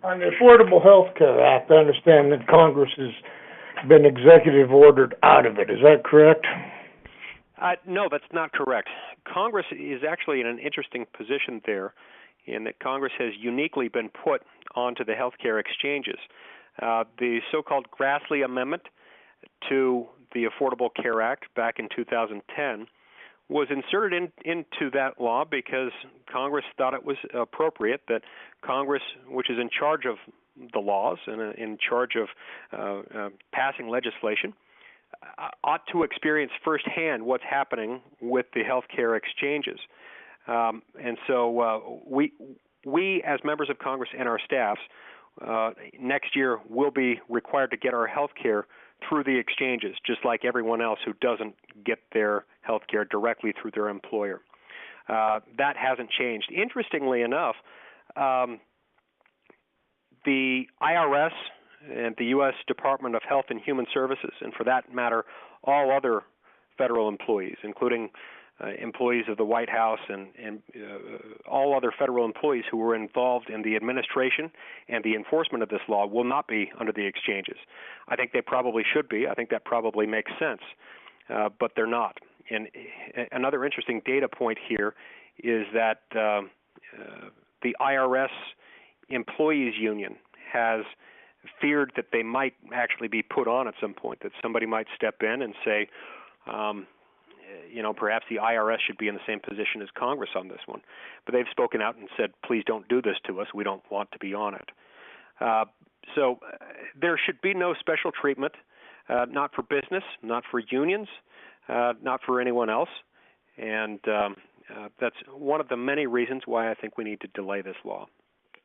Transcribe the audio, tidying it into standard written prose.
On the Affordable Health Care Act, I understand that Congress has been executive ordered out of it. Is that correct? No, that's not correct. Congress is actually in an interesting position there in that Congress has uniquely been put onto the healthcare exchanges. The so-called Grassley Amendment to the Affordable Care Act back in 2010 was inserted into that law because Congress thought it was appropriate that Congress, which is in charge of the laws and in charge of passing legislation, ought to experience firsthand what's happening with the healthcare exchanges. And so we, as members of Congress and our staffs, next year will be required to get our health care through the exchanges, just like everyone else who doesn't get their health care directly through their employer. That hasn't changed. Interestingly enough, the IRS and the U.S. Department of Health and Human Services, and for that matter, all other federal employees, including employees of the White House and all other federal employees who were involved in the administration and the enforcement of this law will not be under the exchanges. I think they probably should be. I think that probably makes sense, but they're not. And another interesting data point here is that the IRS Employees Union has feared that they might actually be put on at some point, that somebody might step in and say, perhaps the IRS should be in the same position as Congress on this one. But they've spoken out and said, please don't do this to us. We don't want to be on it. So there should be no special treatment, not for business, not for unions, not for anyone else. And that's one of the many reasons why I think we need to delay this law.